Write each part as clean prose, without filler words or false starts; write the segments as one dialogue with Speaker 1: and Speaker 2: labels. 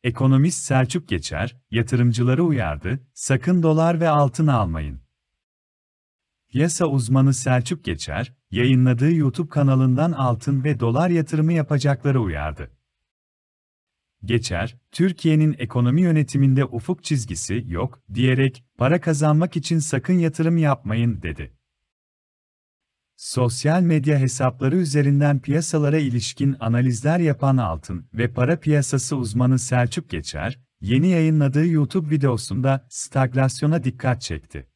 Speaker 1: Ekonomist Selçuk Geçer, yatırımcıları uyardı, sakın dolar ve altın almayın. Piyasa uzmanı Selçuk Geçer, yayınladığı YouTube kanalından altın ve dolar yatırımı yapacakları uyardı. Geçer, Türkiye'nin ekonomi yönetiminde ufuk çizgisi yok, diyerek, para kazanmak için sakın yatırım yapmayın, dedi. Sosyal medya hesapları üzerinden piyasalara ilişkin analizler yapan altın ve para piyasası uzmanı Selçuk Geçer, yeni yayınladığı YouTube videosunda stagflasyona dikkat çekti.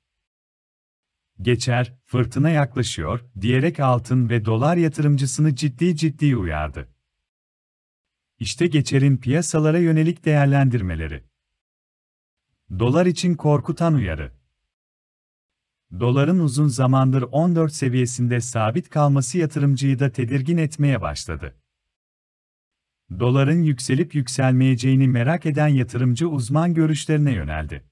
Speaker 1: Geçer, fırtına yaklaşıyor, diyerek altın ve dolar yatırımcısını ciddi uyardı. İşte Geçer'in piyasalara yönelik değerlendirmeleri. Dolar için korkutan uyarı. Doların uzun zamandır 14 seviyesinde sabit kalması yatırımcıyı da tedirgin etmeye başladı. Doların yükselip yükselmeyeceğini merak eden yatırımcı uzman görüşlerine yöneldi.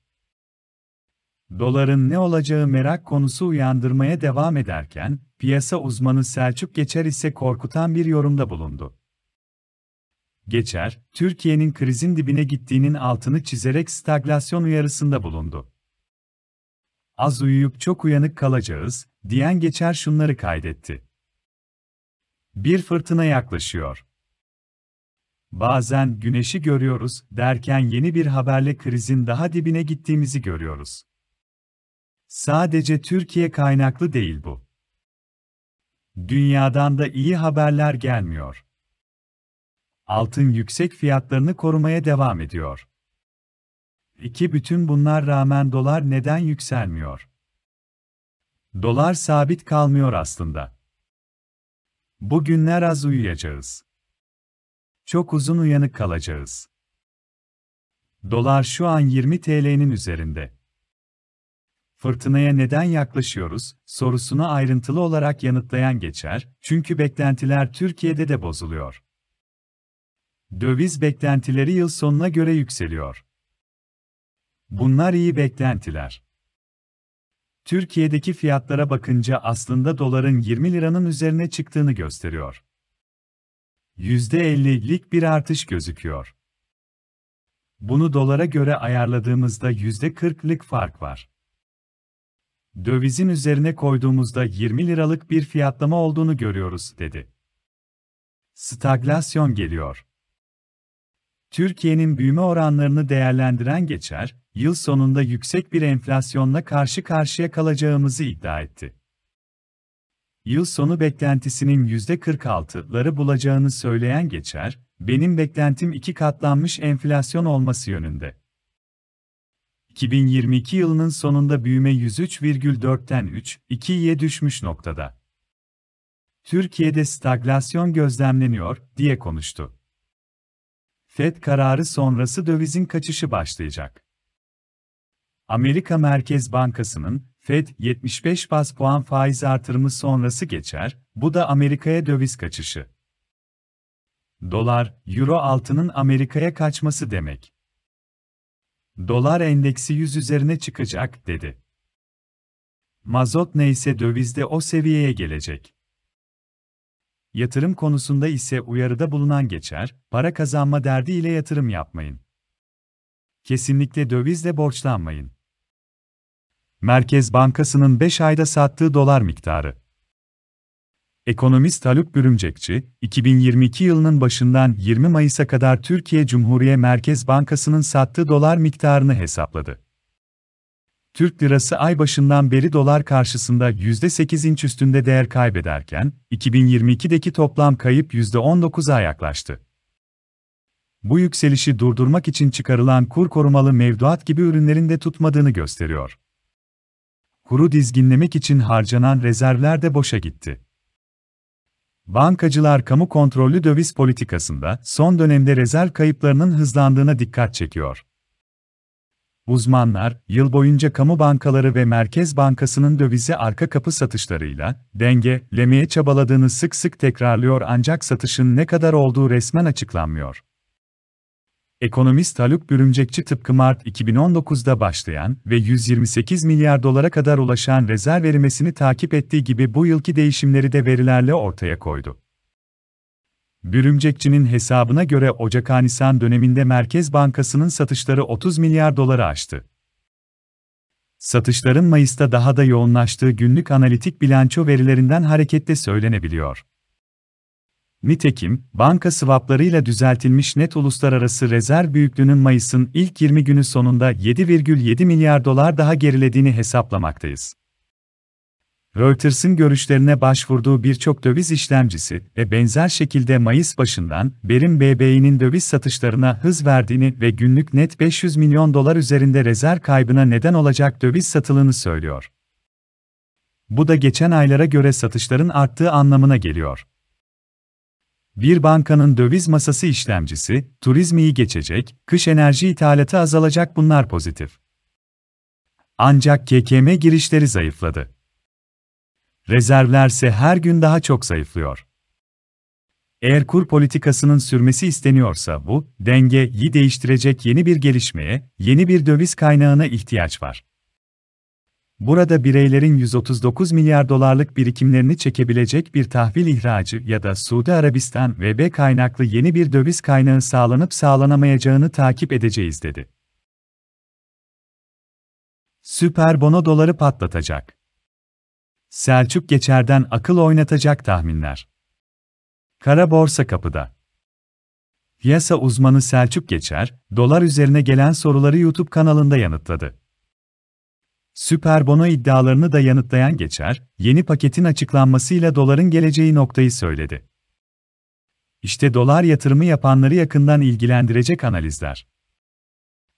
Speaker 1: Doların ne olacağı merak konusu uyandırmaya devam ederken, piyasa uzmanı Selçuk Geçer ise korkutan bir yorumda bulundu. Geçer, Türkiye'nin krizin dibine gittiğinin altını çizerek stagflasyon uyarısında bulundu. Az uyuyup çok uyanık kalacağız, diyen Geçer şunları kaydetti. Bir fırtına yaklaşıyor. Bazen güneşi görüyoruz derken yeni bir haberle krizin daha dibine gittiğimizi görüyoruz. Sadece Türkiye kaynaklı değil bu. Dünyadan da iyi haberler gelmiyor. Altın yüksek fiyatlarını korumaya devam ediyor. Bütün bunlar rağmen dolar neden yükselmiyor? Dolar sabit kalmıyor aslında. Bugünler az uyuyacağız. Çok uzun uyanık kalacağız. Dolar şu an 20 TL'nin üzerinde. Fırtınaya neden yaklaşıyoruz sorusuna ayrıntılı olarak yanıtlayan Geçer, çünkü beklentiler Türkiye'de de bozuluyor. Döviz beklentileri yıl sonuna göre yükseliyor. Bunlar iyi beklentiler. Türkiye'deki fiyatlara bakınca aslında doların 20 liranın üzerine çıktığını gösteriyor. %50'lik bir artış gözüküyor. Bunu dolara göre ayarladığımızda %40'lık fark var. Dövizin üzerine koyduğumuzda 20 liralık bir fiyatlama olduğunu görüyoruz, dedi. Stagflasyon geliyor. Türkiye'nin büyüme oranlarını değerlendiren Geçer, yıl sonunda yüksek bir enflasyonla karşı karşıya kalacağımızı iddia etti. Yıl sonu beklentisinin %46'ları bulacağını söyleyen Geçer, benim beklentim 2 katlanmış enflasyon olması yönünde. 2022 yılının sonunda büyüme 103,4'ten 3,2'ye düşmüş noktada. Türkiye'de stagflasyon gözlemleniyor, diye konuştu. FED kararı sonrası dövizin kaçışı başlayacak. Amerika Merkez Bankası'nın, FED 75 baz puan faiz artırımı sonrası Geçer, bu da Amerika'ya döviz kaçışı. Dolar, euro altının Amerika'ya kaçması demek. Dolar endeksi 100 üzerine çıkacak, dedi. Mazot neyse dövizde o seviyeye gelecek. Yatırım konusunda ise uyarıda bulunan Geçer, para kazanma derdiyle yatırım yapmayın. Kesinlikle dövizle borçlanmayın. Merkez Bankası'nın 5 ayda sattığı dolar miktarı. Ekonomist Haluk Bürümcekçi, 2022 yılının başından 20 Mayıs'a kadar Türkiye Cumhuriyet Merkez Bankası'nın sattığı dolar miktarını hesapladı. Türk lirası ay başından beri dolar karşısında %8'in üstünde değer kaybederken, 2022'deki toplam kayıp %19'a yaklaştı. Bu yükselişi durdurmak için çıkarılan kur korumalı mevduat gibi ürünlerin de tutmadığını gösteriyor. Kuru dizginlemek için harcanan rezervler de boşa gitti. Bankacılar kamu kontrollü döviz politikasında son dönemde rezerv kayıplarının hızlandığına dikkat çekiyor. Uzmanlar, yıl boyunca kamu bankaları ve Merkez Bankası'nın dövize arka kapı satışlarıyla dengelemeye çabaladığını sık sık tekrarlıyor ancak satışın ne kadar olduğu resmen açıklanmıyor. Ekonomist Haluk Bürümcekçi tıpkı Mart 2019'da başlayan ve 128 milyar dolara kadar ulaşan rezerv erimesini takip ettiği gibi bu yılki değişimleri de verilerle ortaya koydu. Bürümcekçi'nin hesabına göre Ocak-Nisan döneminde Merkez Bankası'nın satışları 30 milyar doları aştı. Satışların Mayıs'ta daha da yoğunlaştığı günlük analitik bilanço verilerinden hareketle söylenebiliyor. Nitekim, banka swaplarıyla düzeltilmiş net uluslararası rezerv büyüklüğünün Mayıs'ın ilk 20 günü sonunda 7,7 milyar dolar daha gerilediğini hesaplamaktayız. Reuters'ın görüşlerine başvurduğu birçok döviz işlemcisi ve benzer şekilde Mayıs başından beri BBİ'nin döviz satışlarına hız verdiğini ve günlük net 500 milyon dolar üzerinde rezerv kaybına neden olacak döviz satılığını söylüyor. Bu da geçen aylara göre satışların arttığı anlamına geliyor. Bir bankanın döviz masası işlemcisi, turizmi geçecek, kış enerji ithalatı azalacak, bunlar pozitif. Ancak KKM girişleri zayıfladı. Rezervlerse her gün daha çok zayıflıyor. Eğer kur politikasının sürmesi isteniyorsa bu, dengeyi değiştirecek yeni bir gelişmeye, yeni bir döviz kaynağına ihtiyaç var. Burada bireylerin 139 milyar dolarlık birikimlerini çekebilecek bir tahvil ihracı ya da Suudi Arabistan VB kaynaklı yeni bir döviz kaynağı sağlanıp sağlanamayacağını takip edeceğiz dedi. Süper bono doları patlatacak. Selçuk Geçer'den akıl oynatacak tahminler. Kara borsa kapıda. Piyasa uzmanı Selçuk Geçer, dolar üzerine gelen soruları YouTube kanalında yanıtladı. Süper bono iddialarını da yanıtlayan Geçer, yeni paketin açıklanmasıyla doların geleceği noktayı söyledi. İşte dolar yatırımı yapanları yakından ilgilendirecek analizler.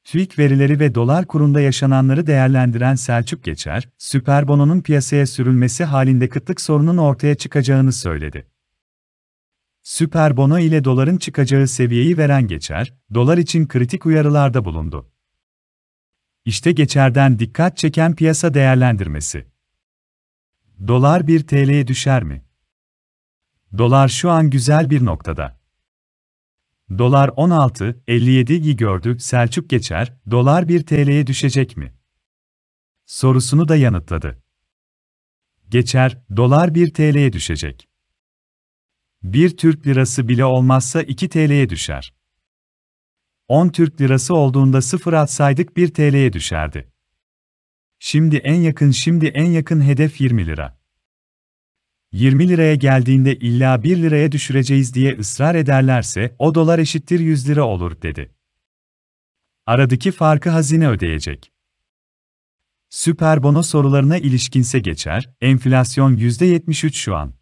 Speaker 1: TÜİK verileri ve dolar kurunda yaşananları değerlendiren Selçuk Geçer, süper bononun piyasaya sürülmesi halinde kıtlık sorunun ortaya çıkacağını söyledi. Süper bono ile doların çıkacağı seviyeyi veren Geçer, dolar için kritik uyarılarda bulundu. İşte Geçer'den dikkat çeken piyasa değerlendirmesi. Dolar 1 TL'ye düşer mi? Dolar şu an güzel bir noktada. Dolar 16,57'yi gördü. Selçuk Geçer, dolar 1 TL'ye düşecek mi? Sorusunu da yanıtladı. Geçer, dolar 1 TL'ye düşecek. 1 Türk lirası bile olmazsa 2 TL'ye düşer. 10 Türk lirası olduğunda 0 atsaydık 1 TL'ye düşerdi. Şimdi en yakın hedef 20 lira. 20 liraya geldiğinde illa 1 liraya düşüreceğiz diye ısrar ederlerse o dolar eşittir 100 lira olur dedi. Aradaki farkı hazine ödeyecek. Süper bono sorularına ilişkinse Geçer, enflasyon %73 şu an.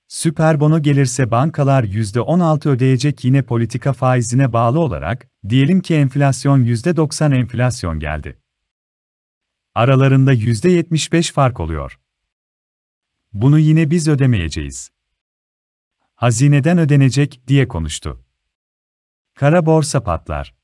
Speaker 1: Süper bono gelirse bankalar %16 ödeyecek, yine politika faizine bağlı olarak, diyelim ki enflasyon %90 enflasyon geldi. Aralarında %75 fark oluyor. Bunu yine biz ödemeyeceğiz. Hazineden ödenecek, diye konuştu. Kara borsa patlar.